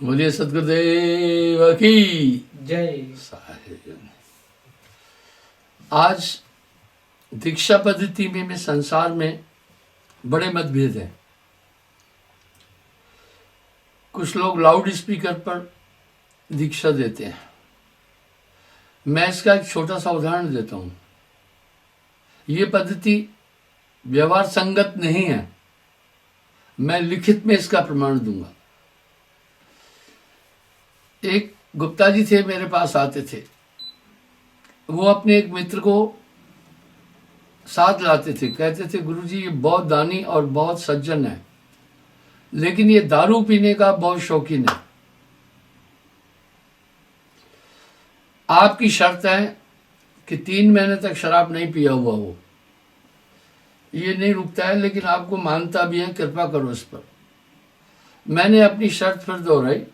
बोलिए सतगुरुदेव की जय। साहिब। आज दीक्षा पद्धति में संसार में बड़े मतभेद हैं। कुछ लोग लाउड स्पीकर पर दीक्षा देते हैं। मैं इसका एक छोटा सा उदाहरण देता हूं। ये पद्धति व्यवहार संगत नहीं है। मैं लिखित में इसका प्रमाण दूंगा। एक गुप्ता जी थे, मेरे पास आते थे। वो अपने एक मित्र को साथ लाते थे। कहते थे, गुरुजी ये बहुत दानी और बहुत सज्जन है, लेकिन ये दारू पीने का बहुत शौकीन है। आपकी शर्त है कि 3 महीने तक शराब नहीं पिया हुआ हो। ये नहीं रुकता है, लेकिन आपको मानता भी है, कृपा करो इस पर। मैंने अपनी शर्त फिर दोहराई।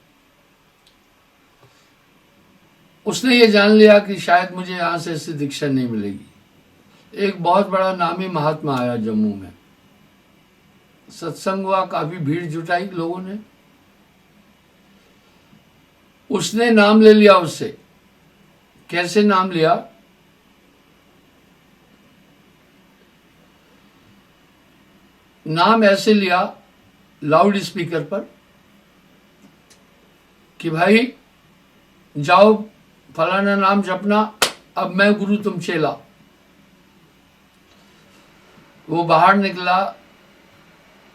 उसने ये जान लिया कि शायद मुझे यहां से ऐसी दीक्षा नहीं मिलेगी। एक बहुत बड़ा नामी महात्मा आया जम्मू में। सत्संग हुआ, काफी भीड़ जुटाई लोगों ने। उसने नाम ले लिया उससे। कैसे नाम लिया? नाम ऐसे लिया लाउड स्पीकर पर कि भाई जाओ फलाना नाम जपना, अब मैं गुरु तुम चेला। वो बाहर निकला,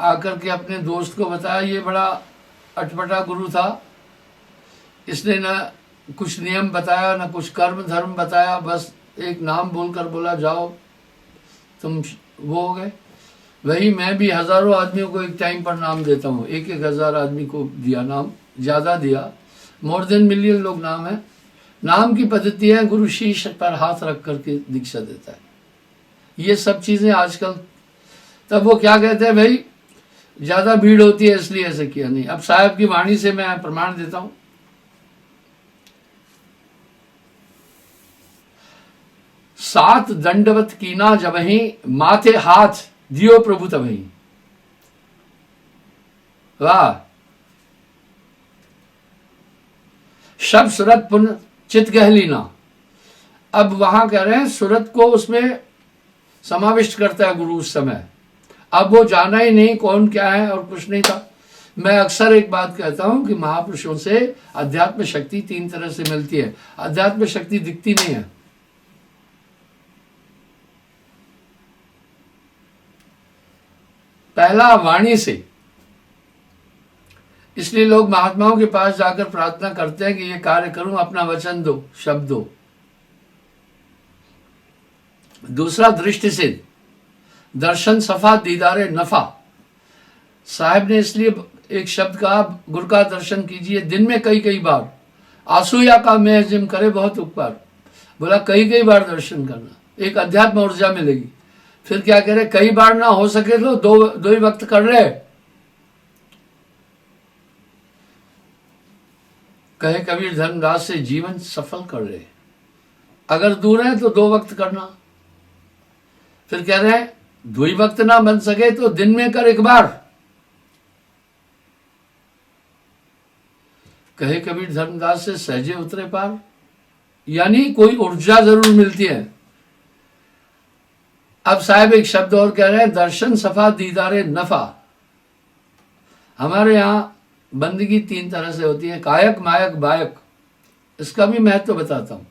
आकर के अपने दोस्त को बताया। ये बड़ा अटपटा गुरु था। इसने न कुछ नियम बताया, न कुछ कर्म धर्म बताया। बस एक नाम बोलकर बोला जाओ तुम वो हो गए। वही मैं भी हजारों आदमियों को एक टाइम पर नाम देता हूँ। 1,000 आदमी को दिया नाम, ज्यादा दिया। मोर देन मिलियन लोग नाम है। नाम की पद्धति है, गुरु शीश पर हाथ रख करके दीक्षा देता है। ये सब चीजें आजकल। तब वो क्या कहते हैं, भाई ज्यादा भीड़ होती है इसलिए ऐसे किया। नहीं, अब साहब की वाणी से मैं प्रमाण देता हूं। सात दंडवत कीना जबहि, माथे हाथ दियो प्रभु तबहि। वाह। शब सूरत पुण्य चित गहलीना। अब वहां कह रहे हैं सूरत को उसमें समाविष्ट करता है गुरु उस समय। अब वो जाना ही नहीं कौन क्या है और कुछ नहीं था। मैं अक्सर एक बात कहता हूं कि महापुरुषों से अध्यात्म शक्ति 3 तरह से मिलती है। अध्यात्म शक्ति दिखती नहीं है। पहला वाणी से। इसलिए लोग महात्माओं के पास जाकर प्रार्थना करते हैं कि ये कार्य करूं, अपना वचन दो, शब्द दो। दूसरा दृष्टि से, दर्शन सफा दीदारे नफा। साहब ने इसलिए एक शब्द कहा, गुरु का दर्शन कीजिए दिन में कई कई बार। आसूया का मैं जिम करे बहुत उपकार। बोला कई कई बार दर्शन करना, एक अध्यात्म ऊर्जा मिलेगी। फिर क्या कह रहे, कई बार ना हो सके तो दो ही वक्त कर रहे। कहे कबीर धर्मदास से, जीवन सफल कर रहे। अगर दूर है तो 2 वक्त करना। फिर कह रहे हैं 2 ही वक्त ना बन सके तो दिन में कर 1 बार। कहे कबीर धर्मदास से, सहजे उतरे पार। यानी कोई ऊर्जा जरूर मिलती है। अब साहब एक शब्द और कह रहे हैं, दर्शन सफा दीदारे नफा। हमारे यहां बंदगी 3 तरह से होती है, कायक मायक बायक। इसका भी महत्व बताता हूं।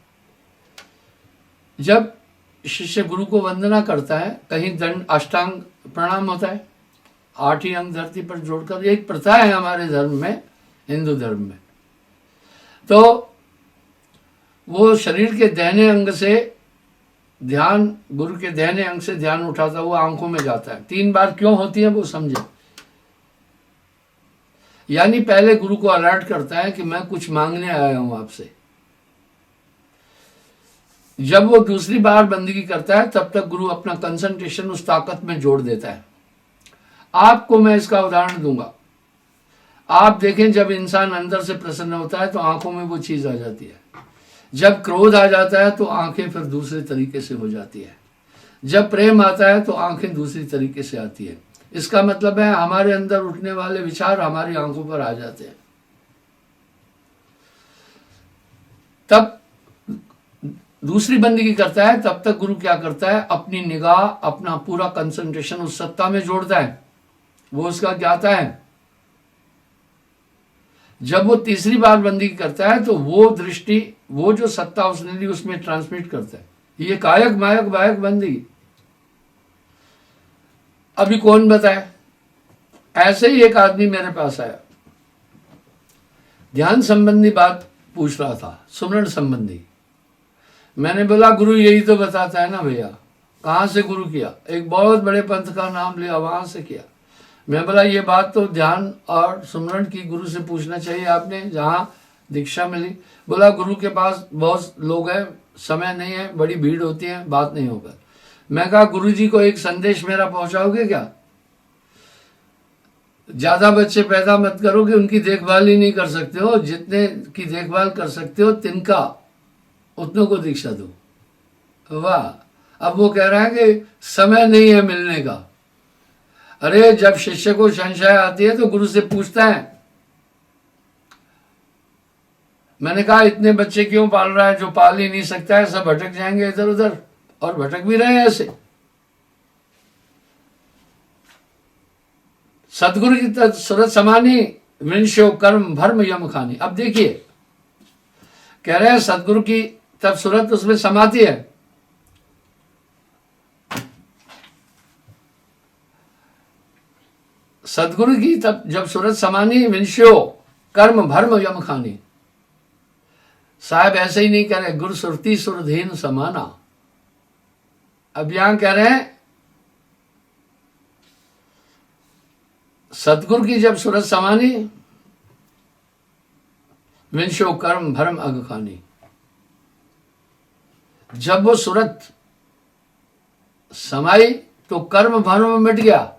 जब शिष्य गुरु को वंदना करता है, कहीं दंड अष्टांग प्रणाम होता है, 8 ही अंग धरती पर जोड़कर। एक प्रथा है हमारे धर्म में, हिंदू धर्म में। तो वो शरीर के दाहिने अंग से ध्यान, गुरु के दाहिने अंग से ध्यान उठाता हुआ आंखों में जाता है। 3 बार क्यों होती है वो समझे। यानी पहले गुरु को अलर्ट करता है कि मैं कुछ मांगने आया हूं आपसे। जब वो दूसरी बार बंदगी करता है, तब तक गुरु अपना कंसंट्रेशन उस ताकत में जोड़ देता है। आपको मैं इसका उदाहरण दूंगा। आप देखें, जब इंसान अंदर से प्रसन्न होता है तो आंखों में वो चीज आ जाती है। जब क्रोध आ जाता है तो आंखें फिर दूसरे तरीके से हो जाती है। जब प्रेम आता है तो आंखें दूसरी तरीके से आती है। इसका मतलब है हमारे अंदर उठने वाले विचार हमारी आंखों पर आ जाते हैं। तब दूसरी बंदगी करता है, तब तक गुरु क्या करता है, अपनी निगाह, अपना पूरा कंसंट्रेशन उस सत्ता में जोड़ता है, वो उसका ज्ञाता है। जब वो तीसरी बार बंदगी करता है तो वो दृष्टि, वो जो सत्ता उसने ली उसमें ट्रांसमिट करता है। ये कायक मायक बायक बंदगी। अभी कौन बताए? ऐसे ही एक आदमी मेरे पास आया, ध्यान संबंधी बात पूछ रहा था, सुमरण संबंधी। मैंने बोला गुरु यही तो बताता है ना भैया। कहाँ से गुरु किया? एक बहुत बड़े पंथ का नाम लिया, वहां से किया। मैं बोला ये बात तो ध्यान और सुमरण की गुरु से पूछना चाहिए आपने, जहाँ दीक्षा मिली। बोला गुरु के पास बहुत लोग हैं, समय नहीं है, बड़ी भीड़ होती है, बात नहीं होगा। मैं कहा गुरु जी को एक संदेश मेरा पहुंचाओगे क्या? ज्यादा बच्चे पैदा मत करो कि उनकी देखभाल ही नहीं कर सकते हो, जितने की देखभाल कर सकते हो तिनका उतनों को दीक्षा दो। वाह! अब वो कह रहा है कि समय नहीं है मिलने का। अरे जब शिष्य को संशय आती है तो गुरु से पूछता है। मैंने कहा इतने बच्चे क्यों पाल रहा है, जो पाल ही नहीं सकता है, सब भटक जाएंगे इधर उधर, और भटक भी रहे हैं ऐसे। सदगुरु की सूरत समानी, विंशो कर्म भर्म यम खानी। अब देखिए कह रहे हैं सदगुरु की तब सूरत उसमें समाती है। सदगुरु की तब जब सूरत समानी, विंशो कर्म भर्म यम खानी। साहब ऐसे ही नहीं कह रहे, गुरु सुरती सुरधीन समाना। अब यहां कह रहे हैं सदगुरु की जब सूरत समानी, विंशो कर्म भरम अग खानी। जब वो सूरत समाई तो कर्म भरम मिट गया।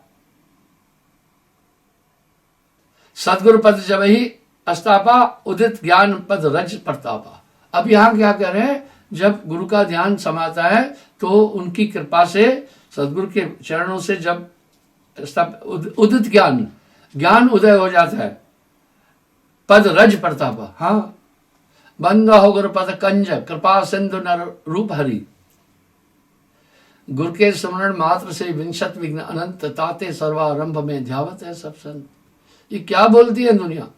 सदगुरु पद जब ही अस्तापा, उदित ज्ञान पद रज प्रतापा। अब यहां क्या कह रहे हैं, जब गुरु का ध्यान समाता है तो उनकी कृपा से, सदगुरु के चरणों से जब उदित ज्ञान उदय हो जाता है, पद रज प्रतापा। हाँ, बंद हो गुरु पद कंज, कृपा सिंधु नर रूप हरि। गुरु के स्मरण मात्र से विंशत विघ्न अनंत, ताते सर्वारंभ में ध्यावत है सब संत। ये क्या बोलती है दुनिया?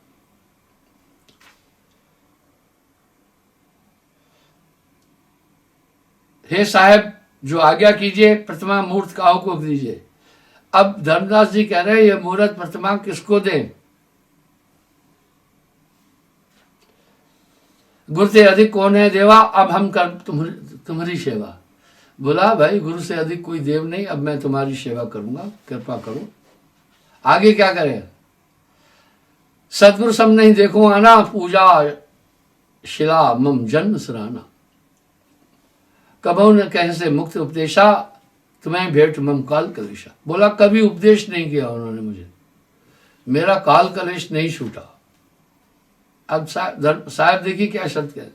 हे साहब जो आज्ञा कीजिए, प्रतिमा मूर्त काहू को दीजिए। अब धर्मदास जी कह रहे हैं ये मूर्त प्रतिमा किसको दें? गुरु से अधिक कौन है देवा, अब हम कर तुम्हारी सेवा। बोला भाई गुरु से अधिक कोई देव नहीं, अब मैं तुम्हारी सेवा करूंगा, कृपा करो। आगे क्या करे? सदगुरु सम नहीं देखो आना, पूजा शिला मम जन्म सराना। कबहू न कह से मुक्त उपदेशा, तुम्हें भेंट मम काल कलेशा। बोला कभी उपदेश नहीं किया उन्होंने मुझे, मेरा काल कलेश नहीं छूटा। अब साहब देखिए क्या शब्द कह,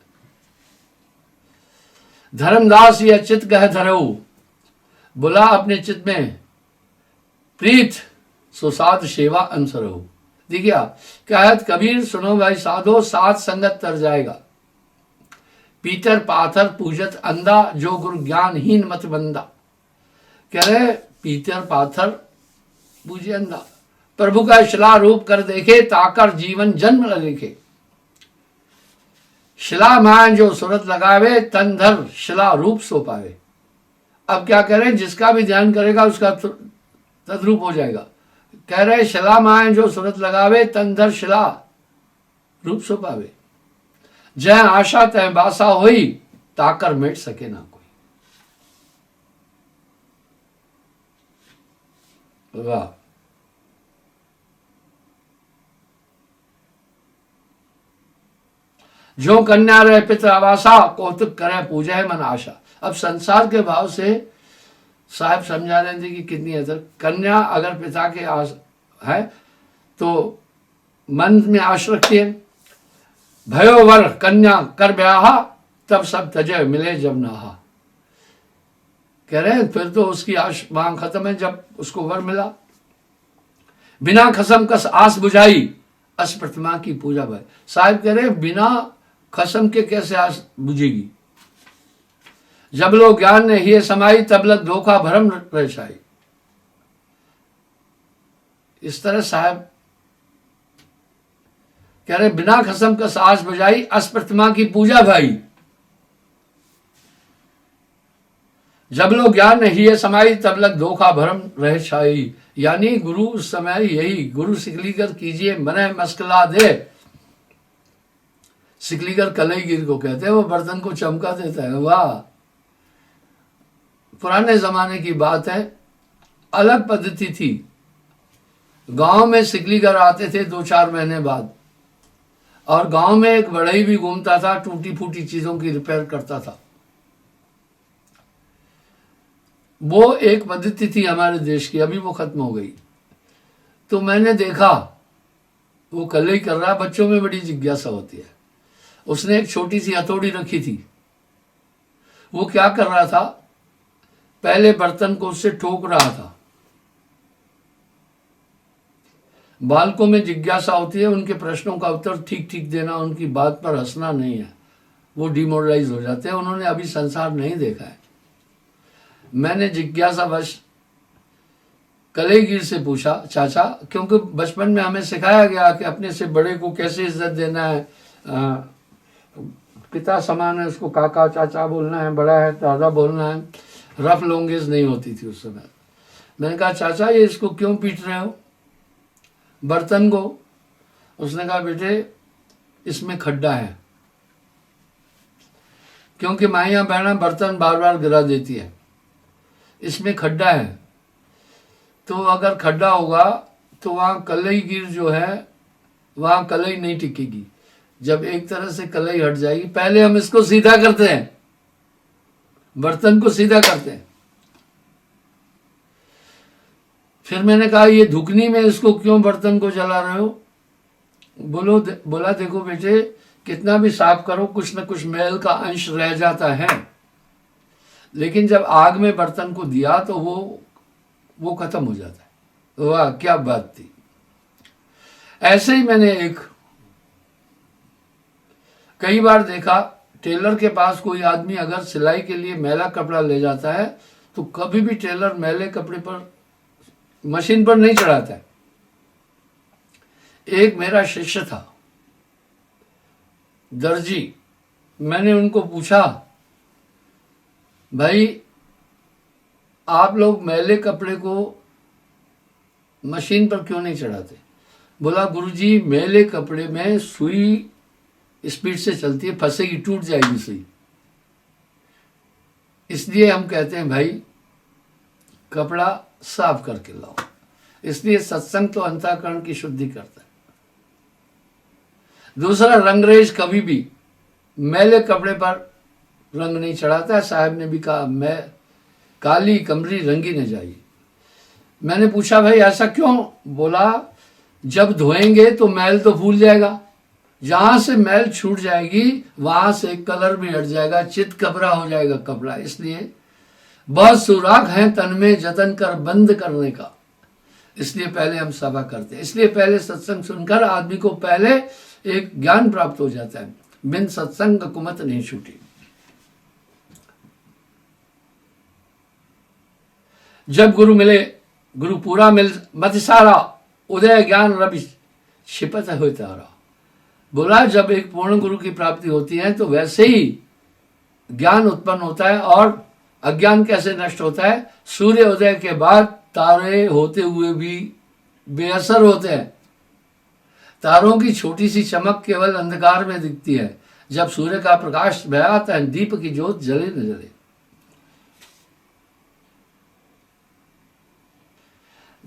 धर्मदास या चित गह धरऊ। बोला अपने चित में प्रीत सुसाध सेवा अंसरऊ। देखिए कहत कबीर सुनो भाई साधो, साथ संगत तर जाएगा। पीतर पाथर पूजत अंधा, जो गुरु ज्ञानहीन मत बंदा। कह रहे पीतर पाथर पूजे अंधा, प्रभु का शिला रूप कर देखे, ताकर जीवन जन्म न लेखे। शिला मान जो सूरत लगावे, तन धर शिला रूप सो पावे। अब क्या कह रहे हैं, जिसका भी ध्यान करेगा उसका तद्रूप हो जाएगा। कह रहे शिला मान जो सूरत लगावे, तन धर शिला रूप सो पावे। जय आशा तय बासा होई, ताकर मिट सके ना कोई। वाह! जो कन्या रहे पितृ आवासा, कौतुक करे पूजा मन आशा। अब संसार के भाव से साहब समझा रहे थे कि कितनी अदर कन्या अगर पिता के आस है तो मन में आश रखती है। भयो वर कन्या कर ब्याह, तब सब तजे मिले जब नाहा। कह रहे हैं फिर तो उसकी आश मांग खत्म है जब उसको वर मिला। बिना खसम कस आस बुझाई, अस प्रतिमा की पूजा भाई। साहब कह रहे बिना खसम के कैसे आस बुझेगी। जब लोग ज्ञान ने ही समाई तब लग धोखा भरम रचाई। इस तरह साहब कह रहे बिना खसम कस आस बजाई अस प्रतिमा की पूजा भाई। जब लोग ज्ञान ने ही समाई तब लग धोखा भरम रह छाई। यानी गुरु उस समय यही गुरु सिकलीगर कीजिए मने मस्कला दे। सिकलीगर कलईगिर को कहते हैं, वो बर्तन को चमका देता है। वाह, पुराने जमाने की बात है, अलग पद्धति थी। गांव में सिकलीगर आते थे 2-4 महीने बाद, और गांव में एक बढ़ई भी घूमता था, टूटी फूटी चीजों की रिपेयर करता था। वो एक पद्धति थी हमारे देश की, अभी वो खत्म हो गई। तो मैंने देखा वो कलई कर रहा, बच्चों में बड़ी जिज्ञासा होती है। उसने एक छोटी सी हथौड़ी रखी थी। वो क्या कर रहा था, पहले बर्तन को उससे ठोक रहा था। बालकों में जिज्ञासा होती है, उनके प्रश्नों का उत्तर ठीक ठीक देना, उनकी बात पर हंसना नहीं है, वो डिमोरलाइज हो जाते हैं। उन्होंने अभी संसार नहीं देखा है। मैंने जिज्ञासावश कलईगिर से पूछा, चाचा, क्योंकि बचपन में हमें सिखाया गया कि अपने से बड़े को कैसे इज्जत देना है, पिता समान है, उसको काका चाचा बोलना है, बड़ा है दादा बोलना है, रफ लैंग्वेज नहीं होती थी उस समय। मैंने कहा, चाचा ये इसको क्यों पीट रहे हो बर्तन को? उसने कहा, बेटे इसमें खड्डा है, क्योंकि माइयां बहना बर्तन बार बार गिरा देती है, इसमें खड्डा है। तो अगर खड्डा होगा तो वहां कलईगिर जो है, वहां कलई नहीं टिकेगी। जब एक तरह से कलई हट जाएगी, पहले हम इसको सीधा करते हैं, बर्तन को सीधा करते हैं। फिर मैंने कहा, ये धुकनी में इसको क्यों बर्तन को जला रहे हो? बोला, देखो बेटे, कितना भी साफ करो कुछ न कुछ मैल का अंश रह जाता है, लेकिन जब आग में बर्तन को दिया तो वो खत्म हो जाता है। वाह, क्या बात थी। ऐसे ही मैंने कई बार देखा, टेलर के पास कोई आदमी अगर सिलाई के लिए मैला कपड़ा ले जाता है तो कभी भी टेलर मैले कपड़े पर मशीन पर नहीं चढ़ाता है। एक मेरा शिष्य था दर्जी, मैंने उनको पूछा, भाई आप लोग मैले कपड़े को मशीन पर क्यों नहीं चढ़ाते? बोला, गुरुजी मैले कपड़े में सुई स्पीड से चलती है, फंसेगी, टूट जाएगी सुई, इसलिए हम कहते हैं भाई कपड़ा साफ करके लाओ। इसलिए सत्संग तो अंतःकरण की शुद्धि करता है। दूसरा, रंगरेज कभी भी मैले कपड़े पर रंग नहीं चढ़ाता है। साहब ने भी कहा, मैं काली कमरी रंगी न जाइए। मैंने पूछा, भाई ऐसा क्यों? बोला, जब धोएंगे तो मैल तो भूल जाएगा, जहां से मैल छूट जाएगी वहां से कलर भी हट जाएगा, चित कपड़ा हो जाएगा कपड़ा। इसलिए बहुत सुराख है तन में जतन कर बंद करने का, इसलिए पहले हम सभा करते हैं। इसलिए पहले सत्संग सुनकर आदमी को पहले एक ज्ञान प्राप्त हो जाता है। बिन सत्संग कुमत नहीं छूटी। जब गुरु मिले, गुरु पूरा मिल मत सारा, उदय ज्ञान रवि छिपत हो तारा। बोला, जब एक पूर्ण गुरु की प्राप्ति होती है तो वैसे ही ज्ञान उत्पन्न होता है। और अज्ञान कैसे नष्ट होता है? सूर्य उदय के बाद तारे होते हुए भी बेअसर होते हैं। तारों की छोटी सी चमक केवल अंधकार में दिखती है। जब सूर्य का प्रकाश बह आता है, दीप की ज्योत जले न जले।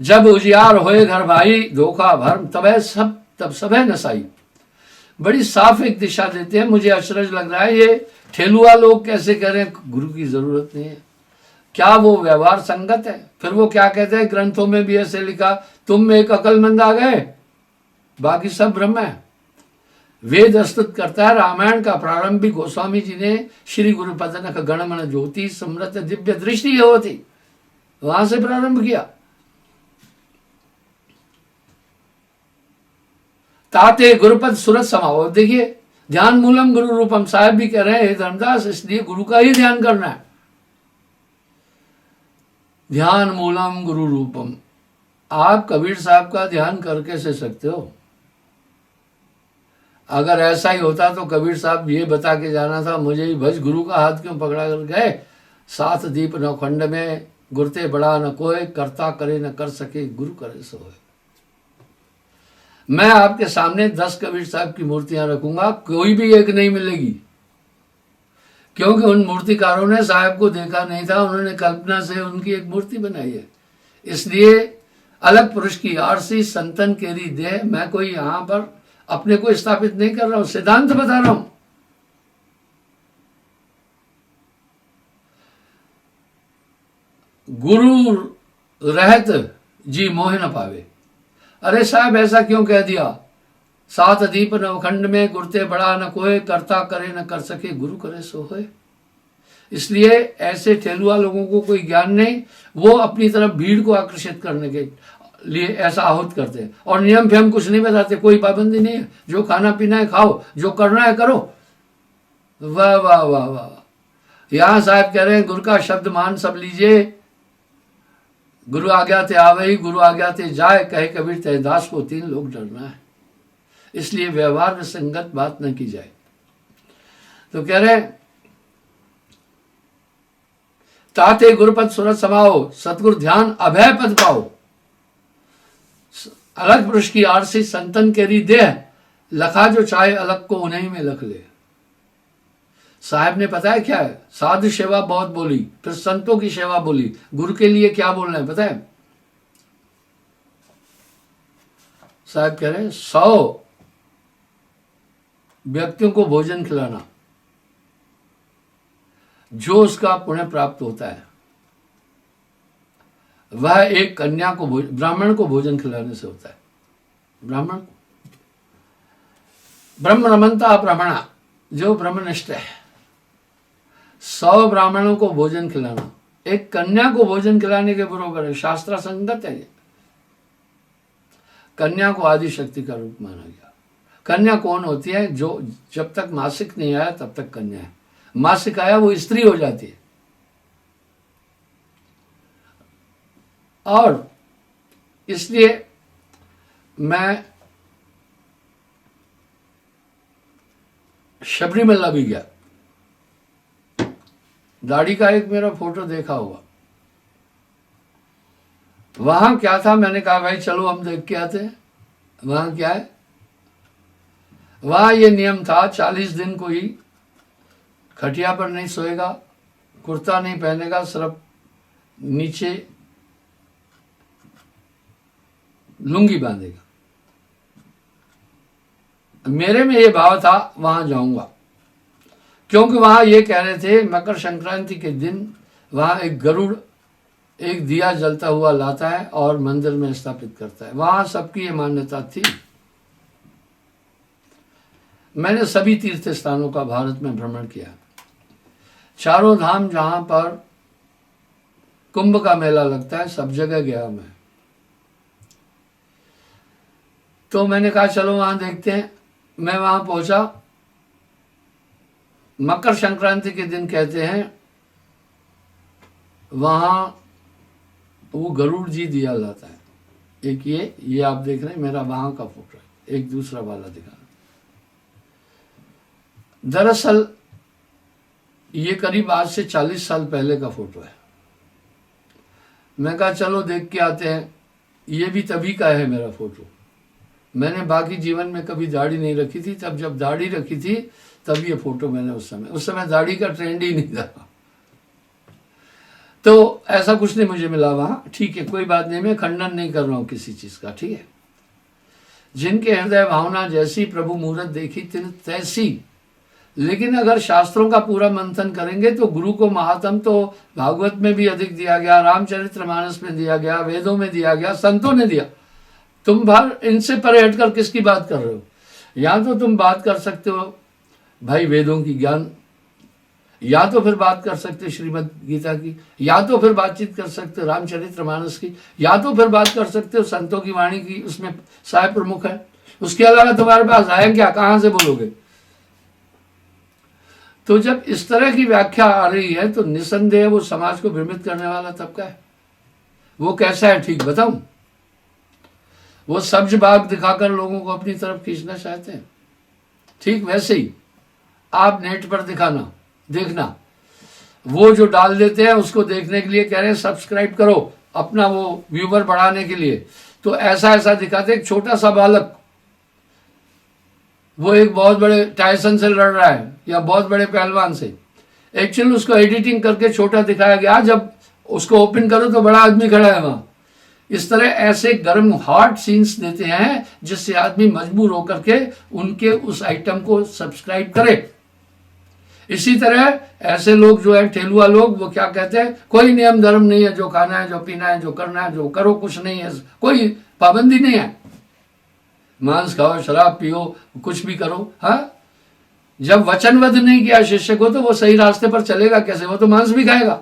जब उजियार होए घर भाई, धोखा भरम तब सबे नसाई। बड़ी साफ एक दिशा देते हैं। मुझे अचरज लग रहा है, ये ठेलुआ लोग कैसे कह रहे हैं गुरु की जरूरत नहीं है। क्या वो व्यवहार संगत है? फिर वो क्या कहते हैं, ग्रंथों में भी ऐसे लिखा, तुम में एक अकलमंद आ गए, बाकी सब ब्रह्म है। वेद स्तुत करता है। रामायण का प्रारंभिक गोस्वामी जी ने श्री गुरुपद नख गणमन ज्योति समृत दिव्य दृष्टि होती, वहां से प्रारंभ किया। ताते गुरुपद सूरत समाओ। देखिए ध्यान मूलम गुरु रूपम। साहब भी कह रहे हैं, हे धर्मदास, इसलिए गुरु का ही ध्यान करना है। ध्यान मूलम गुरु रूपम। आप कबीर साहब का ध्यान कर कैसे सकते हो? अगर ऐसा ही होता तो कबीर साहब ये बता के जाना था, मुझे ही भज गुरु का हाथ क्यों पकड़ा कर गए। सात दीप नवखंड में गुरते बड़ा न कोय, करता करे न कर सके गुरु करे सोए। मैं आपके सामने 10 कबीर साहब की मूर्तियां रखूंगा, कोई भी एक नहीं मिलेगी, क्योंकि उन मूर्तिकारों ने साहब को देखा नहीं था, उन्होंने कल्पना से उनकी एक मूर्ति बनाई है। इसलिए अलग पुरुष की आरसी संतन केरी देह। मैं कोई यहां पर अपने को स्थापित नहीं कर रहा हूं, सिद्धांत बता रहा हूं। गुरु रहत जी मोह न पावे। अरे साहब ऐसा क्यों कह दिया? सात दीप नवखंड में गुरते बड़ा न कोय, करता करे न कर सके गुरु करे सो होए। इसलिए ऐसे ठेलुआ लोगों को कोई ज्ञान नहीं, वो अपनी तरफ भीड़ को आकर्षित करने के लिए ऐसा आहूत करते हैं, और नियम फ्यम कुछ नहीं बताते, कोई पाबंदी नहीं है, जो खाना पीना है खाओ, जो करना है करो। वाह वाह वाह वाह। यहां साहब कह रहे हैं, गुरु का शब्द मान सब लीजिए, गुरु आज्ञा ते आवे, गुरु आज्ञा ते जाए, कहे कबीर तय दास को 3 लोग डरना है। इसलिए व्यवहार में संगत बात न की जाए। तो कह रहे ताते गुरुपद सुरत समाओ, सतगुरु ध्यान अभय पद पाओ। अलग पुरुष की आरसी संतन केरी देह, लखा जो चाहे अलग को उन्हीं में लख ले। साहब ने पता है क्या है? साधु सेवा बहुत बोली, फिर संतों की सेवा बोली, गुरु के लिए क्या बोलना है पता है? साहब कह रहे हैं 100 व्यक्तियों को भोजन खिलाना, जो उसका पुण्य प्राप्त होता है, वह एक कन्या को ब्राह्मण को भोजन खिलाने से होता है। ब्राह्मण को ब्रह्म रमनता ब्राह्मणा, जो ब्रह्मनिष्ठ है, 100 ब्राह्मणों को भोजन खिलाना एक कन्या को भोजन खिलाने के बराबर है। शास्त्र संगत है ये। कन्या को आदि शक्ति का रूप माना गया। कन्या कौन होती है? जो जब तक मासिक नहीं आया तब तक कन्या है, मासिक आया वो स्त्री हो जाती है। और इसलिए मैं शबरीमला भी गया। दाढ़ी का एक मेरा फोटो देखा होगा। वहां क्या था, मैंने कहा भाई चलो हम देख के आते हैं। वहां क्या है? वहां ये नियम था 40 दिन कोई खटिया पर नहीं सोएगा, कुर्ता नहीं पहनेगा, सिर्फ नीचे लुंगी बांधेगा। मेरे में ये भाव था वहां जाऊंगा, क्योंकि वहां ये कह रहे थे मकर संक्रांति के दिन वहां एक गरुड़ एक दिया जलता हुआ लाता है और मंदिर में स्थापित करता है। वहां सबकी ये मान्यता थी। मैंने सभी तीर्थ स्थानों का भारत में भ्रमण किया। चारों धाम जहां पर कुंभ का मेला लगता है सब जगह गया मैं। तो मैंने कहा चलो वहां देखते हैं। मैं वहां पहुंचा। मकर संक्रांति के दिन कहते हैं वहां वो गरुड़ जी दिया लाता है। एक ये आप देख रहे हैं मेरा वहां का फोटो है, एक दूसरा वाला दिखाना। दरअसल ये करीब आज से 40 साल पहले का फोटो है। मैं कहा चलो देख के आते हैं। ये भी तभी का है मेरा फोटो। मैंने बाकी जीवन में कभी दाढ़ी नहीं रखी थी, तब जब दाढ़ी रखी थी तब ये फोटो मैंने उस समय दाढ़ी का ट्रेंड ही नहीं था। तो ऐसा कुछ नहीं मुझे मिला वहां। ठीक है, कोई बात नहीं, मैं खंडन नहीं कर रहा हूं किसी चीज का। ठीक है, जिनके हृदय भावना जैसी प्रभु मूरत देखी तिन तैसी। लेकिन अगर शास्त्रों का पूरा मंथन करेंगे तो गुरु को महात्म तो भागवत में भी अधिक दिया गया, रामचरितमानस में दिया गया, वेदों में दिया गया, संतों ने दिया। तुम बाहर इनसे परे हटकर किसकी बात कर रहे हो? या तो तुम बात कर सकते हो भाई वेदों की ज्ञान, या तो फिर बात कर सकते हो श्रीमद् गीता की, या तो फिर बातचीत कर सकते हो रामचरितमानस की, या तो फिर बात कर सकते हो संतों की वाणी की, उसमें साहेब प्रमुख है। उसके अलावा तुम्हारे पास आए क्या? कहाँ से बोलोगे? तो जब इस तरह की व्याख्या आ रही है तो निसंदेह वो समाज को भ्रमित करने वाला तबका है। वो कैसा है ठीक बताऊं? वो सब्ज बाग दिखाकर लोगों को अपनी तरफ खींचना चाहते हैं। ठीक वैसे ही आप नेट पर देखना, वो जो डाल देते हैं उसको देखने के लिए कह रहे हैं सब्सक्राइब करो, अपना वो व्यूवर बढ़ाने के लिए। तो ऐसा दिखाते, एक छोटा सा बालक वो एक बहुत बड़े टायसन से लड़ रहा है या बहुत बड़े पहलवान से, एक्चुअली उसको एडिटिंग करके छोटा दिखाया गया, जब उसको ओपन करो तो बड़ा आदमी खड़ा है वहां। इस तरह ऐसे गर्म हॉट सीन्स देते हैं जिससे आदमी मजबूर होकर के उनके उस आइटम को सब्सक्राइब करे। इसी तरह ऐसे लोग जो है ठेलुआ लोग, वो क्या कहते हैं, कोई नियम धर्म नहीं है, जो खाना है, जो पीना है, जो करना है, जो करो, कुछ नहीं है, कोई पाबंदी नहीं है, मांस खाओ, शराब पियो, कुछ भी करो। हाँ, जब वचनबद्ध नहीं किया शिष्य को तो वो सही रास्ते पर चलेगा कैसे? वो तो मांस भी खाएगा।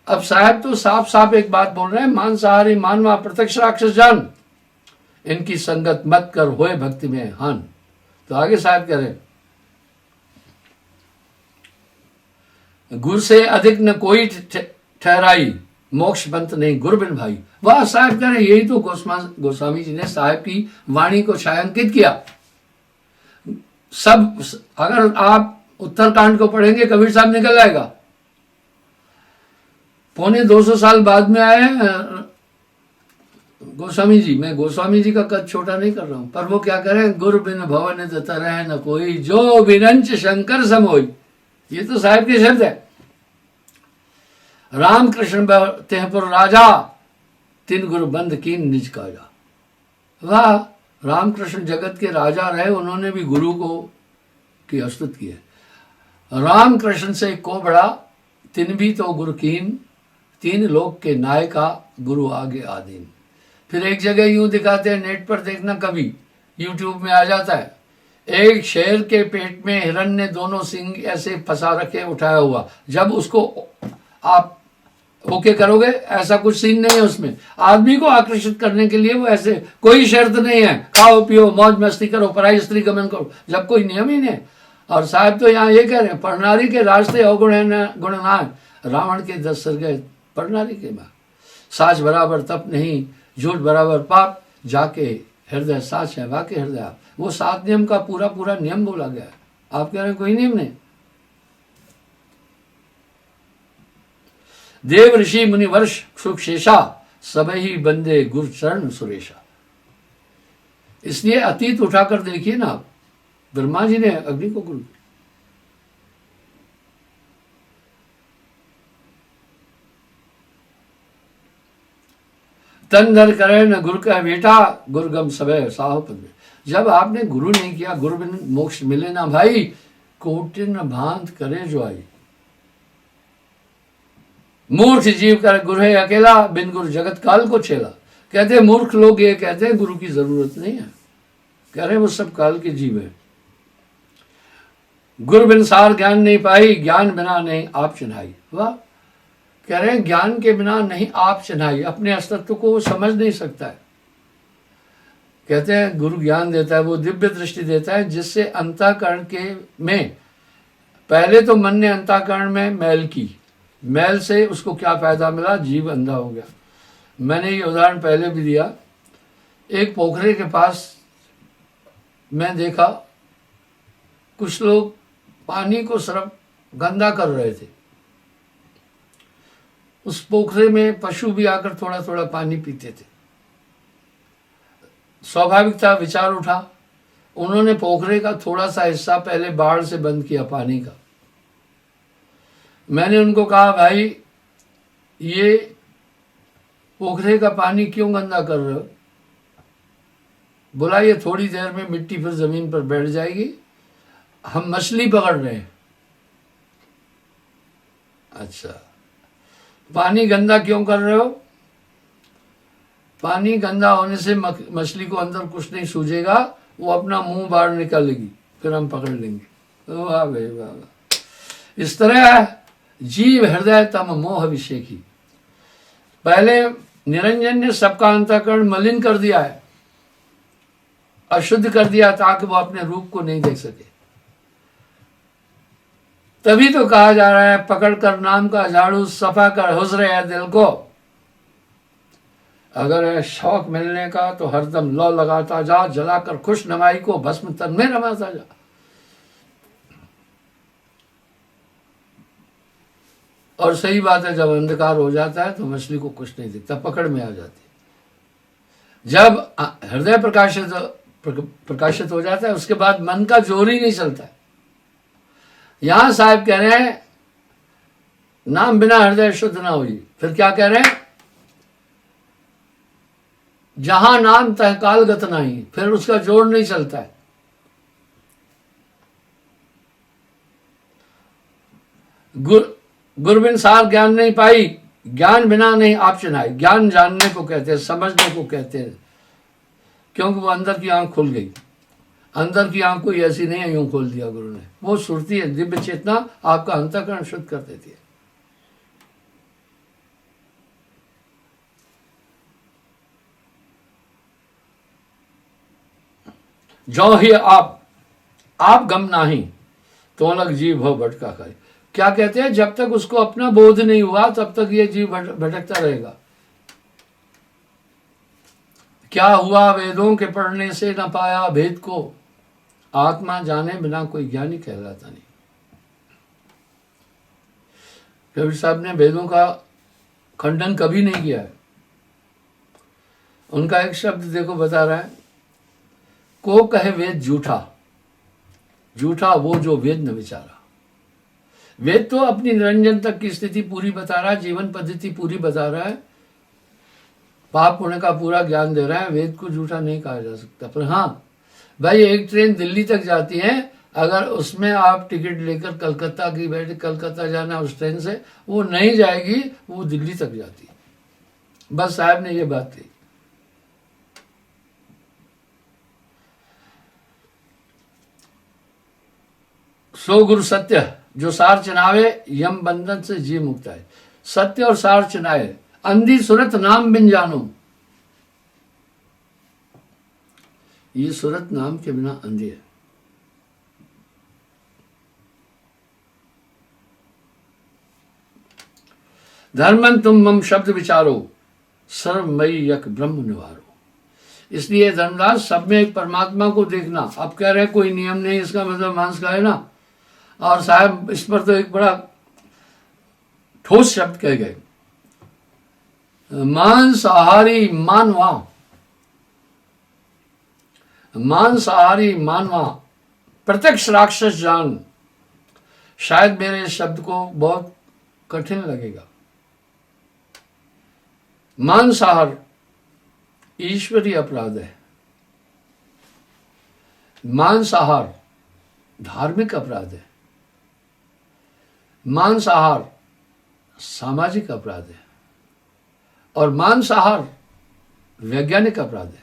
अब साहब तो साफ साफ एक बात बोल रहे हैं, मांसाहारी मानवा प्रत्यक्ष राक्षस जान, इनकी संगत मत कर होए भक्ति में हान। तो आगे साहब कह रहे, गुरु से अधिक न कोई ठहराई, मोक्ष पंथ नहीं गुरु बिन भाई। वाह साहब कह रहे, यही तो गोस्वामी जी ने साहब की वाणी को छायांकित किया। सब अगर आप उत्तरकांड को पढ़ेंगे कबीर साहब निकल आएगा। 250 साल बाद में आए गोस्वामी जी। मैं गोस्वामी जी का कद छोटा नहीं कर रहा हूं, पर वो क्या करें, गुरु बिन भवन तरह न कोई, जो बिनंच शंकर समोई। ये तो साहब के शब्द है। रामकृष्ण तेहपुर राजा, तीन गुरु बंद कीन निज काजा। वाह, रामकृष्ण जगत के राजा रहे, उन्होंने भी गुरु को की स्तुति की है। रामकृष्ण से को बड़ा, तिन भी तो गुरु कीन, तीन लोक के नायका, गुरु आगे आदीन। फिर एक जगह यूं दिखाते हैं, नेट पर देखना कभी, यूट्यूब में आ जाता है, एक शेर के पेट में हिरण ने दोनों सिंग ऐसे फंसा रखे उठाया हुआ। जब उसको आप ओके करोगे, ऐसा कुछ सीन नहीं है उसमें, आदमी को आकर्षित करने के लिए वो ऐसे, कोई शर्त नहीं है, खाओ पियो मौज मस्ती करो, पराई स्त्री गमन करो, जब कोई नियम ही नहीं। और साहब तो यहाँ ये कह रहे हैं, परनारी के रास्ते अवगुण गुणनाथ, रावण के 10 सर गए परनारी के मां। साच बराबर तप नहीं, झूठ बराबर पाप, जाके हृदय साच है वाके हृदय। वो 7 नियम का पूरा नियम बोला गया है। आप कह रहे हैं कोई नियम नहीं। देव ऋषि मुनि वर्ष सुख शेषा, सब ही बंदे गुरु चरण सुरेशा। इसलिए अतीत उठाकर देखिए ना, ब्रह्मा जी ने अग्नि को गुरु, तन धर करे न गुरु का बेटा, गुरुगम सबे साहो पद में। जब आपने गुरु नहीं किया, गुरु बिन मोक्ष मिले ना भाई, कोटिन भांत करे जो आई। मूर्ख जीव कर गुरु है अकेला, बिन गुरु जगत काल को छेला। कहते हैं मूर्ख लोग ये कहते हैं गुरु की जरूरत नहीं है, कह रहे वो सब काल के जीव है। गुरु बिन सार ज्ञान नहीं पाई, ज्ञान बिना नहीं आप चिन्हाई। वाह, कह रहे हैं ज्ञान के बिना नहीं आप चिन्हाई, अपने अस्तित्व को वो समझ नहीं सकता है। कहते हैं गुरु ज्ञान देता है, वो दिव्य दृष्टि देता है, जिससे अंतःकरण के में, पहले तो मन ने अंतःकरण में मैल की, मैल से उसको क्या फायदा मिला, जीव अंधा हो गया। मैंने ये उदाहरण पहले भी दिया। एक पोखरे के पास मैं देखा कुछ लोग पानी को सिर्फ गंदा कर रहे थे। उस पोखरे में पशु भी आकर थोड़ा थोड़ा पानी पीते थे। स्वाभाविकता विचार उठा, उन्होंने पोखरे का थोड़ा सा हिस्सा पहले बाढ़ से बंद किया पानी का। मैंने उनको कहा भाई ये पोखरे का पानी क्यों गंदा कर रहे हो? बोला ये थोड़ी देर में मिट्टी फिर जमीन पर बैठ जाएगी, हम मछली पकड़ रहे हैं। अच्छा, पानी गंदा क्यों कर रहे हो? पानी गंदा होने से मछली को अंदर कुछ नहीं सूझेगा, वो अपना मुंह बाहर निकालेगी, फिर हम पकड़ लेंगे। वाह भाई वाह। इस तरह जीव हृदय तम मोह अभिषेकी। पहले निरंजन ने सबका अंतःकरण मलिन कर दिया है, अशुद्ध कर दिया, ताकि वो अपने रूप को नहीं देख सके। तभी तो कहा जा रहा है, पकड़ कर नाम का झाड़ू, सफा कर हुस्र है दिल को। अगर है शौक मिलने का तो हरदम लौ लगाता जा, जलाकर खुश नमाई को भस्म तन में रमाता जा। और सही बात है, जब अंधकार हो जाता है तो मछली को कुछ नहीं दिखता, पकड़ में आ जाती है। जब हृदय प्रकाशित हो जाता है, उसके बाद मन का जोर ही नहीं चलता है। यहां साहब कह रहे हैं, नाम बिना हृदय शुद्ध ना हुई। फिर क्या कह रहे हैं, जहां नाम तहकाल गत नहीं, फिर उसका जोर नहीं चलता है। गुर बिन सार ज्ञान नहीं पाई, ज्ञान बिना नहीं आप चिन्हाई। ज्ञान जानने को कहते हैं, समझने को कहते हैं, क्योंकि वो अंदर की आंख खुल गई। अंदर की आंख कोई ऐसी नहीं है यूं खोल दिया गुरु ने, वो सुरती है, दिव्य चेतना आपका अंतःकरण शुद्ध कर देती है। जो ही आप गम नाही, तो अलग जीव हो भटका करे। क्या कहते हैं, जब तक उसको अपना बोध नहीं हुआ तब तक ये जीव भटकता रहेगा। क्या हुआ वेदों के पढ़ने से न पाया भेद को, आत्मा जाने बिना कोई ज्ञानी कहलाता नहीं। कबीर साहब ने वेदों का खंडन कभी नहीं किया है। उनका एक शब्द देखो बता रहा है, को कहे वेद झूठा, झूठा वो जो वेद न विचारा। वेद तो अपनी निरंजन तक की स्थिति पूरी बता रहा है, जीवन पद्धति पूरी बता रहा है, पाप पुण्य का पूरा ज्ञान दे रहा है। वेद को झूठा नहीं कहा जा सकता। पर हाँ भाई, एक ट्रेन दिल्ली तक जाती है, अगर उसमें आप टिकट लेकर कलकत्ता की बैठे, कलकत्ता जाना उस ट्रेन से, वो नहीं जाएगी, वो दिल्ली तक जाती है। बस साहब ने ये बात कही। सो गुरु सत्य जो सार चिनावे, यम बंधन से जी मुक्त है। सत्य और सार चिनाए, अंधी सुरत नाम बिन जानो। ये सुरत नाम के बिना अंधी है। धर्मन तुम मम शब्द विचारो, सर्वमयी यक ब्रह्म निवारो। इसलिए धर्मदास, सब में एक परमात्मा को देखना। अब कह रहे हैं कोई नियम नहीं, इसका मतलब मांस खाए ना। और साहब इस पर तो एक बड़ा ठोस शब्द कह गए, मांसाहारी मानवा, मांसाहारी मानवा प्रत्यक्ष राक्षस जान। शायद मेरे इस शब्द को बहुत कठिन लगेगा। मांसाहार ईश्वरीय अपराध है, मांसाहार धार्मिक अपराध है, मांसाहार सामाजिक अपराध है, और मांसाहार वैज्ञानिक अपराध है।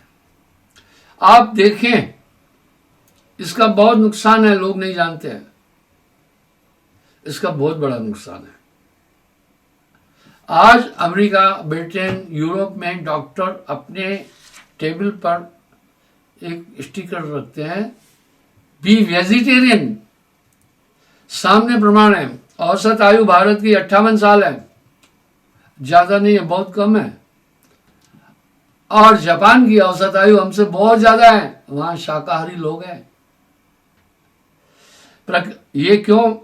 आप देखें, इसका बहुत नुकसान है, लोग नहीं जानते हैं। इसका बहुत बड़ा नुकसान है। आज अमेरिका, ब्रिटेन, यूरोप में डॉक्टर अपने टेबल पर एक स्टिकर रखते हैं, बी वेजिटेरियन। सामने प्रमाण है। औसत आयु भारत की 58 साल है, ज्यादा नहीं है, बहुत कम है। और जापान की औसत आयु हमसे बहुत ज्यादा है, वहां शाकाहारी लोग हैं। ये क्यों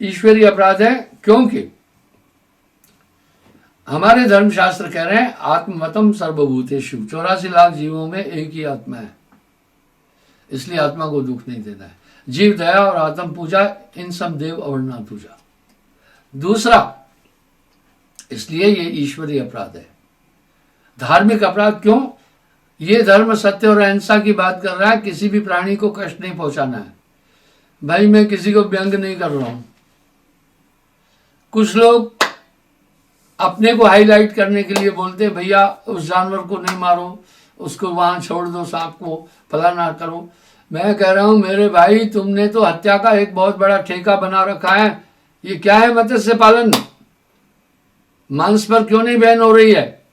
ईश्वरीय अपराध है? क्योंकि हमारे धर्मशास्त्र कह रहे हैं, आत्मवतम सर्वभूतेषु, 84 लाख जीवों में एक ही आत्मा है, इसलिए आत्मा को दुख नहीं देना है। जीव दया और आत्म पूजा, इन सब देव अवर्णा पूजा। दूसरा, इसलिए ये ईश्वरीय अपराध है। धार्मिक अपराध क्यों? ये धर्म सत्य और अहिंसा की बात कर रहा है, किसी भी प्राणी को कष्ट नहीं पहुंचाना है। भाई मैं किसी को व्यंग नहीं कर रहा हूं। कुछ लोग अपने को हाईलाइट करने के लिए बोलते हैं, भैया उस जानवर को नहीं मारो, उसको वहां छोड़ दो, सांप को फलाना करो। मैं कह रहा हूं मेरे भाई, तुमने तो हत्या का एक बहुत बड़ा ठेका बना रखा है। ये क्या है? मत्स्य पालन। मांस पर क्यों नहीं बैन हो रही है?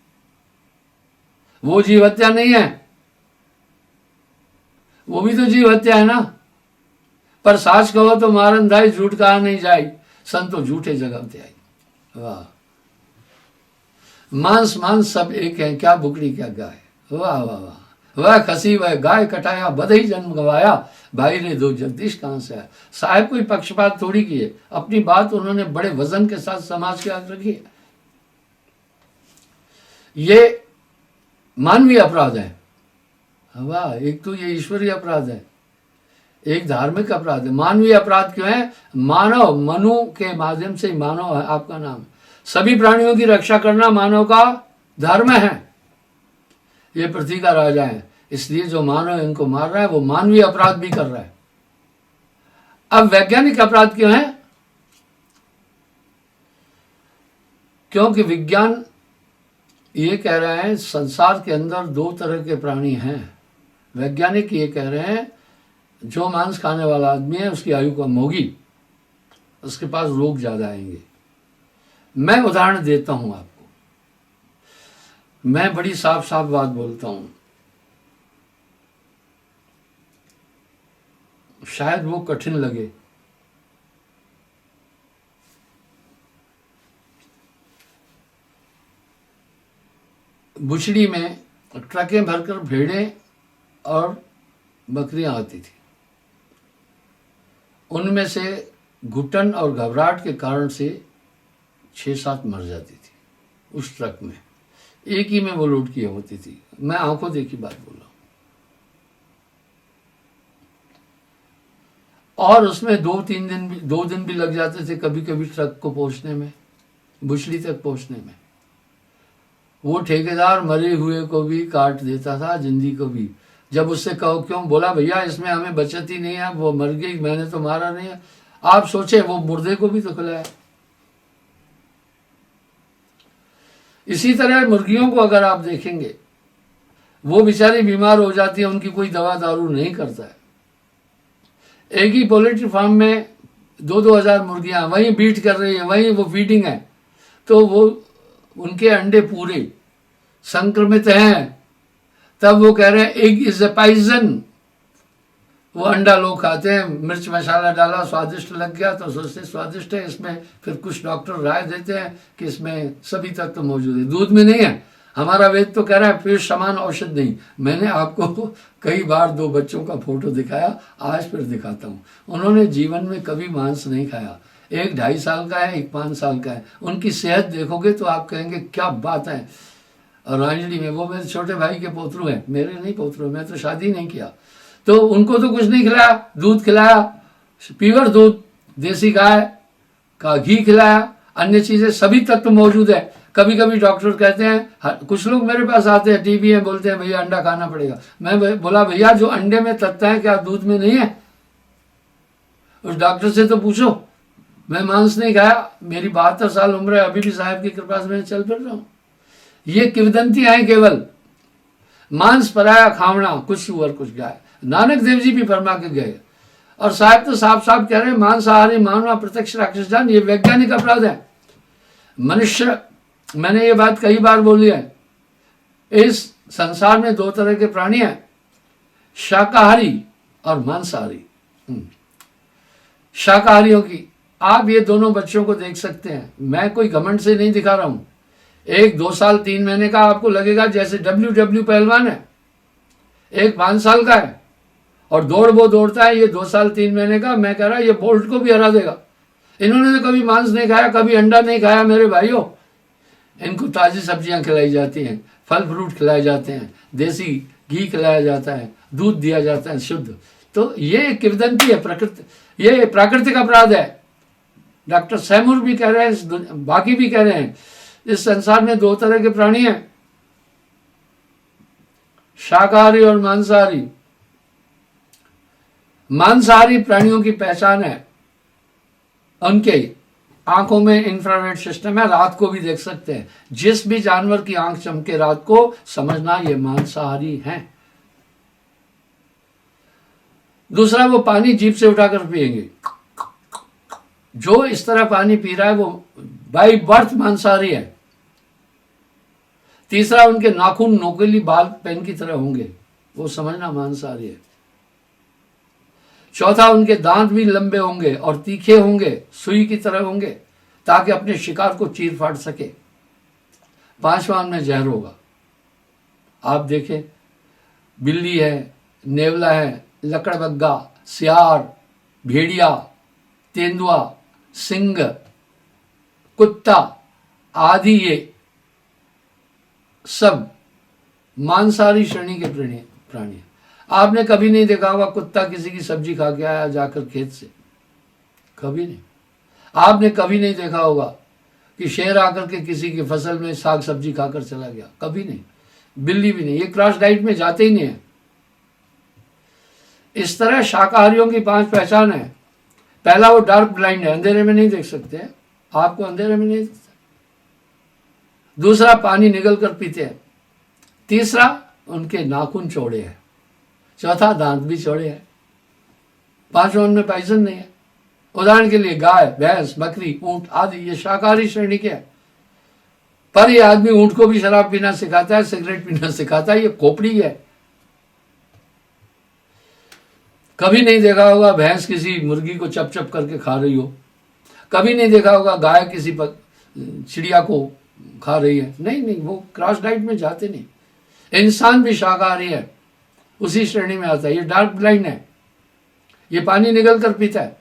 वो जीव हत्या नहीं है, वो भी तो जीव हत्या है ना। पर साच कहो तो मारन धाई, झूठ कहा नहीं जाई, संतो झूठे जगह ते आई। वाह, मांस मांस सब एक है, क्या बुकड़ी क्या गाय। वाह वाह वाह, वह खसी वह गाय कटाया, बधई जन्म गवाया, भाई रे दो जगदीश कहां से आया। साहब कोई पक्षपात थोड़ी किए, अपनी बात उन्होंने बड़े वजन के साथ समाज के आगे रखी है। ये मानवीय अपराध है। वाह, एक तो ये ईश्वरीय अपराध है, एक धार्मिक अपराध है। मानवीय अपराध क्यों है? मानव, मनु के माध्यम से मानव है आपका नाम। सभी प्राणियों की रक्षा करना मानव का धर्म है। ये पृथ्वी का राजा है, इसलिए जो मानव इनको मार रहा है वो मानवीय अपराध भी कर रहा है। अब वैज्ञानिक अपराध क्यों है? क्योंकि विज्ञान ये कह रहे हैं संसार के अंदर दो तरह के प्राणी हैं। वैज्ञानिक ये कह रहे हैं जो मांस खाने वाला आदमी है उसकी आयु कम होगी, उसके पास रोग ज्यादा आएंगे। मैं उदाहरण देता हूं आपको, मैं बड़ी साफ साफ बात बोलता हूं, शायद वो कठिन लगे। बुचड़ी में ट्रकें भरकर भेड़ें और बकरियां आती थी, उनमें से घुटन और घबराहट के कारण से 6-7 मर जाती थी उस ट्रक में, एक ही में वो लोड की होती थी। मैं आंखों देखी बात बोल रहा हूं। और उसमें 2 दिन भी लग जाते थे कभी कभी ट्रक को पहुंचने में, बुचड़ी तक पहुंचने में। वो ठेकेदार मरे हुए को भी काट देता था, जिंदी को भी। जब उससे कहो क्यों, बोला भैया इसमें हमें बचत ही नहीं है, वो मर गई, मैंने तो मारा नहीं है। आप सोचे वो मुर्दे को भी तो खिलाया। इसी तरह मुर्गियों को अगर आप देखेंगे, वो बेचारी बीमार हो जाती है, उनकी कोई दवा दारू नहीं करता है। एक ही पोल्ट्री फार्म में 2-2 हजार मुर्गियां वहीं बीट कर रही है, वहीं वो फीडिंग है, तो वो उनके अंडे पूरे संक्रमित हैं। तब वो कह रहे हैं एग इज ए पॉइजन। वो अंडा लोग खाते हैं, मिर्च मसाला डाला, स्वादिष्ट लग गया तो सोचते स्वादिष्ट है, इसमें फिर कुछ डॉक्टर राय देते हैं कि इसमें सभी तत्व मौजूद है, दूध में नहीं है। हमारा वेद तो कह रहा है पेट समान औषध नहीं। मैंने आपको कई बार 2 बच्चों का फोटो दिखाया, आज फिर दिखाता हूँ। उन्होंने जीवन में कभी मांस नहीं खाया, एक 2.5 साल का है, एक 5 साल का है। उनकी सेहत देखोगे तो आप कहेंगे क्या बात है। और रांझड़ी में वो मेरे छोटे भाई के पोतरू हैं, मेरे नहीं पोतरू, मैं तो शादी नहीं किया, तो उनको तो कुछ नहीं खिलाया, दूध खिलाया, प्योर दूध, देसी गाय का घी खिलाया, अन्य चीजें सभी तत्व मौजूद है। कभी कभी डॉक्टर कहते हैं, कुछ लोग मेरे पास आते हैं, टीबी है, बोलते हैं भैया अंडा खाना पड़ेगा। मैं बोला भैया जो अंडे में तत्व है क्या दूध में नहीं है? उस डॉक्टर से तो पूछो। मैं मांस नहीं खाया, मेरी 72 साल उम्र है, अभी भी साहब की कृपा से मैं चल फिर रहा हूं। ये किंवदंतियां हैं केवल। मांस पराया खावना, कुछ सुअर कुछ गाय। नानक देव जी भी फरमा के गए, और साहब तो साफ साफ कह रहे हैं मांसाहारी मानवा प्रत्यक्ष राक्षस जान। ये वैज्ञानिक अपराध है। मनुष्य, मैंने ये बात कई बार बोली है, इस संसार में 2 तरह के प्राणी हैं, शाकाहारी और मांसाहारी। शाकाहारियों की आप ये दोनों बच्चों को देख सकते हैं, मैं कोई घमंड से नहीं दिखा रहा हूं। एक 2 साल 3 महीने का आपको लगेगा जैसे डब्ल्यू पहलवान है, एक 5 साल का है, और वो दौड़ता है, ये 2 साल 3 महीने का। मैं कह रहा ये बोल्ट को भी हरा देगा। इन्होंने तो कभी मांस नहीं खाया, कभी अंडा नहीं खाया। मेरे भाइयों, इनको ताजी सब्जियां खिलाई जाती हैं, फल फ्रूट खिलाए जाते हैं, देसी घी खिलाया जाता है, दूध दिया जाता है शुद्ध। तो ये किंवदंती है, प्रकृति, ये प्राकृतिक अपराध है। डॉक्टर सैमुर भी कह रहे हैं, बाकी भी कह रहे हैं, इस संसार में 2 तरह के प्राणी हैं, शाकाहारी और मांसाहारी। मांसाहारी प्राणियों की पहचान है, उनके आंखों में इंफ्रारेड सिस्टम है, रात को भी देख सकते हैं। जिस भी जानवर की आंख चमके रात को, समझना ये मांसाहारी हैं। दूसरा, वो पानी जीभ से उठाकर पिएंगे। जो इस तरह पानी पी रहा है वो बाई बर्थ मांसाहारी है। तीसरा, उनके नाखून नोकीली बाल पेन की तरह होंगे, वो समझना मांसाहारी है। चौथा, उनके दांत भी लंबे होंगे और तीखे होंगे, सुई की तरह होंगे, ताकि अपने शिकार को चीर फाड़ सके। पांचवा, उनमें जहर होगा। आप देखें, बिल्ली है, नेवला है, लकड़बग्गा, सियार, भेड़िया, तेंदुआ, सिंह, कुत्ता आदि, ये सब मांसाहारी श्रेणी के प्राणी हैं। आपने कभी नहीं देखा होगा कुत्ता किसी की सब्जी खा के आया जाकर खेत से, कभी नहीं। आपने कभी नहीं देखा होगा कि शेर आकर के किसी की फसल में साग सब्जी खाकर चला गया, कभी नहीं। बिल्ली भी नहीं, ये क्रॉस डाइट में जाते ही नहीं है। इस तरह शाकाहारियों की 5 पहचान है। पहला, वो डार्क ब्लाइंड है, अंधेरे में नहीं देख सकते, आपको अंधेरे में नहीं दिखता। दूसरा, पानी निगल कर पीते हैं। तीसरा, उनके नाखून चौड़े हैं। चौथा, दांत भी चौड़े हैं। पांचवा, उनमें पॉइजन नहीं है। उदाहरण के लिए गाय, भैंस, बकरी, ऊंट आदि ये शाकाहारी श्रेणी के हैं। पर ये आदमी ऊंट को भी शराब पीना सिखाता है, सिगरेट पीना सिखाता है, ये खोपड़ी है। कभी नहीं देखा होगा भैंस किसी मुर्गी को चप चप करके खा रही हो, कभी नहीं देखा होगा गाय किसी चिड़िया को खा रही है। नहीं नहीं, वो क्रॉस डाइट में जाते नहीं। इंसान भी शाकाहारी है, उसी श्रेणी में आता है। ये डार्क ब्लाइंड है, ये पानी निगल कर पीता है।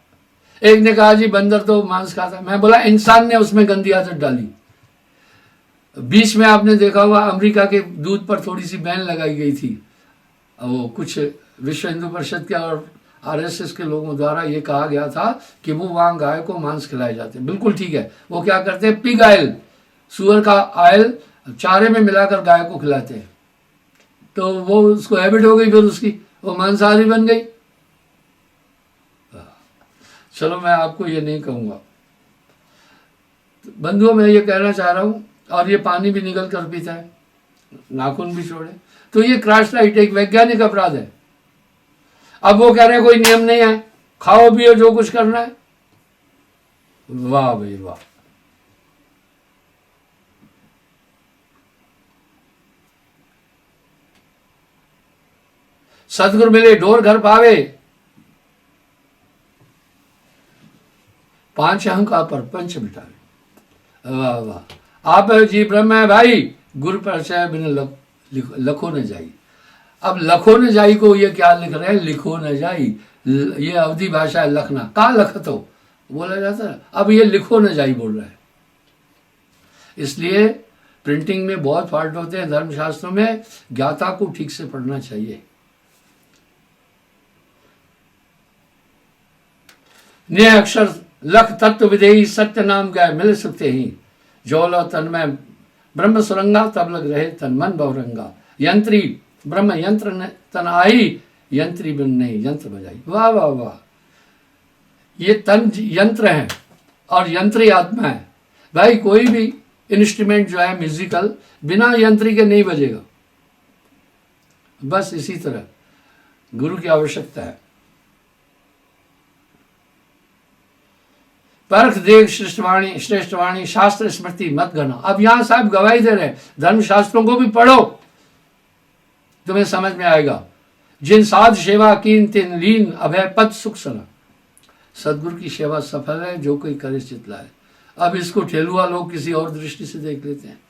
एक ने कहा जी बंदर तो मांस खाता है, मैं बोला इंसान ने उसमें गंदी आदत डाली। बीच में आपने देखा होगा अमेरिका के दूध पर थोड़ी सी बैन लगाई गई थी, वो कुछ विश्व हिंदू परिषद के और आरएसएस के लोगों द्वारा ये कहा गया था कि वो वहां गाय को मांस खिलाए जाते हैं। बिल्कुल ठीक है, वो क्या करते हैं, पिग ऑयल, सुअर का ऑयल चारे में मिलाकर गाय को खिलाते हैं। तो वो उसको हैबिट हो गई, फिर उसकी वो मांसाहारी बन गई। चलो मैं आपको ये नहीं कहूंगा। बंधुओं, मैं ये कहना चाह रहा हूं, और ये पानी भी निगल कर पीता है, नाखून भी छोड़े, तो ये क्रॉस डाइट एक वैज्ञानिक अपराध है। अब वो कह रहे हैं कोई नियम नहीं है, खाओ पियो जो कुछ करना है। वाह भाई वाह। सतगुरु मिले ढोर घर पावे, 5 अहंकार पर पंच मिटावे। वाह वाह। आप जी ब्रह्म है भाई, गुरु परिचय बिन लखो न जाई। अब लखो न जाई को ये क्या लिख रहे हैं, लिखो न जाई, ये अवधि भाषा है, लखना का लखत हो बोला जाता है, अब ये लिखो न जाई बोल रहा है। इसलिए प्रिंटिंग में बहुत फॉल्ट होते हैं। धर्मशास्त्रों में ज्ञाता को ठीक से पढ़ना चाहिए। न्याय अक्षर लख तत्व विधेयी, सत्य नाम गए मिल सकते ही, जोलो तन में ब्रह्म सुरंगा, तब लग रहे तन मन बहुरंगा। यंत्री ब्रह्म यंत्र तन आई, यंत्री बिन नहीं यंत्र बजाई। वाह वाह वाह। ये तन यंत्र है और यंत्री आत्मा है। भाई कोई भी इंस्ट्रूमेंट जो है म्यूजिकल बिना यंत्री के नहीं बजेगा। बस इसी तरह गुरु की आवश्यकता है। परख देख श्रेष्ठ वाणी शास्त्र स्मृति मत गना। अब यहां साहब गवाही दे रहे हैं, धर्मशास्त्रों को भी पढ़ो, तुम्हें समझ में आएगा। जिन साध सेवा कीन तिन लीन, अभय पद सुख सना। सदगुरु की सेवा सफल है, जो कोई करे चितलाए। अब इसको ठेलुआ लोग किसी और दृष्टि से देख लेते हैं।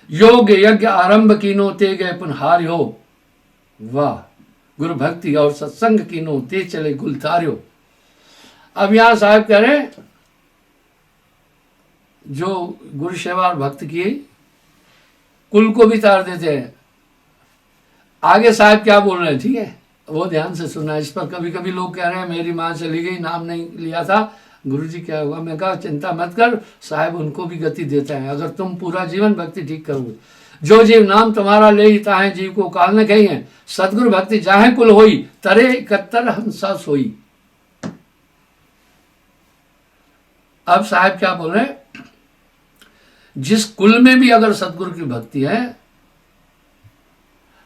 योग यज्ञ आरंभ कीनो, ते गए पुनहार हो। वाह। गुरु भक्ति और सत्संग कीनो, ते चले गुलतार्यो। अब यहां साहब कह रहे हैं जो गुरु सेवा और भक्त की कुल को भी तार देते हैं। आगे साहब क्या बोल रहे हैं, ठीक है, वो ध्यान से सुनना। इस पर कभी कभी लोग कह रहे हैं मेरी मां चली गई, नाम नहीं लिया था, गुरुजी क्या हुआ। मैं कहा चिंता मत कर, साहब उनको भी गति देते हैं अगर तुम पूरा जीवन भक्ति ठीक करोगे। जो जीव नाम तुम्हारा ले ही ताहे, जीव को काल न कही है। सदगुरु भक्ति जाहे कुल होई, तरे 71 हंसा सोई। अब साहब क्या बोल रहे हैं, जिस कुल में भी अगर सतगुरु की भक्ति है,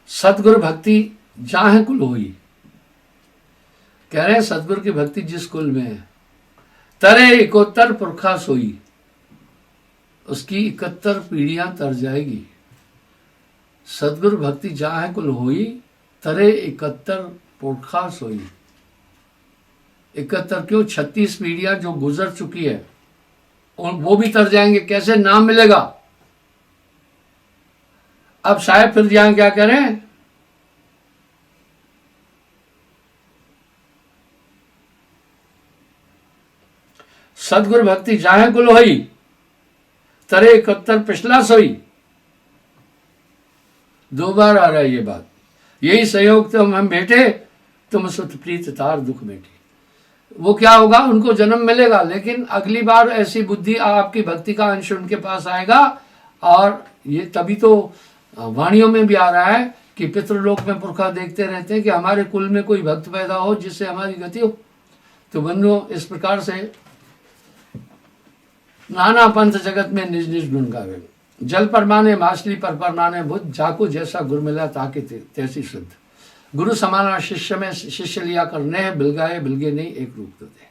सतगुरु भक्ति जाहे कुल होई। कह रहे हैं सतगुरु की भक्ति जिस कुल में है, तरे 71 पुरखा सोई, उसकी 71 पीढ़ियां तर जाएगी। सतगुरु भक्ति जाहे कुल होई, तरे 71 पुरखा सोई। 71 क्यों, 36 पीढ़ियां जो गुजर चुकी है और वो भी तर जाएंगे, कैसे नाम मिलेगा। अब शायद फिर यहां क्या करें, सदगुरु भक्ति जाहे कुल होई, तरे 71 पिछला सोई। 2 बार आ रहा है ये बात। यही सहयोग तुम हम भेटे, तुम सुत प्रीत तार दुख मेटे। वो क्या होगा, उनको जन्म मिलेगा, लेकिन अगली बार ऐसी बुद्धि आपकी भक्ति का अंश उनके पास आएगा। और ये तभी तो वाणियों में भी आ रहा है कि पितृलोक में पुरखा देखते रहते हैं कि हमारे कुल में कोई भक्त पैदा हो जिससे हमारी गति हो। तो बंधुओं, इस प्रकार से नाना पंथ जगत में निज निज गुण गावे। जल परमाने माछली पर परमाने बुद्ध, जाको जैसा गुरु मिला ताकि तैसी शुद्ध। गुरु समाना शिष्य में शिष्य लिया करने हैं, बिलगाए बिलगे नहीं एक रूप तो दे।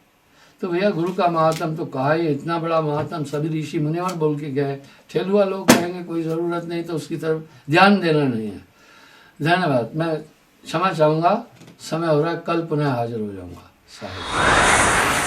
तो भैया गुरु का महात्म तो कहा ही, इतना बड़ा महात्म सभी ऋषि मुनिवर बोल के गए। ठेलुआ लोग कहेंगे कोई ज़रूरत नहीं, तो उसकी तरफ ध्यान देना नहीं है। धन्यवाद। मैं क्षमा चाहूँगा, समय हो रहा है, कल पुनः हाजिर हो जाऊँगा। साहिब।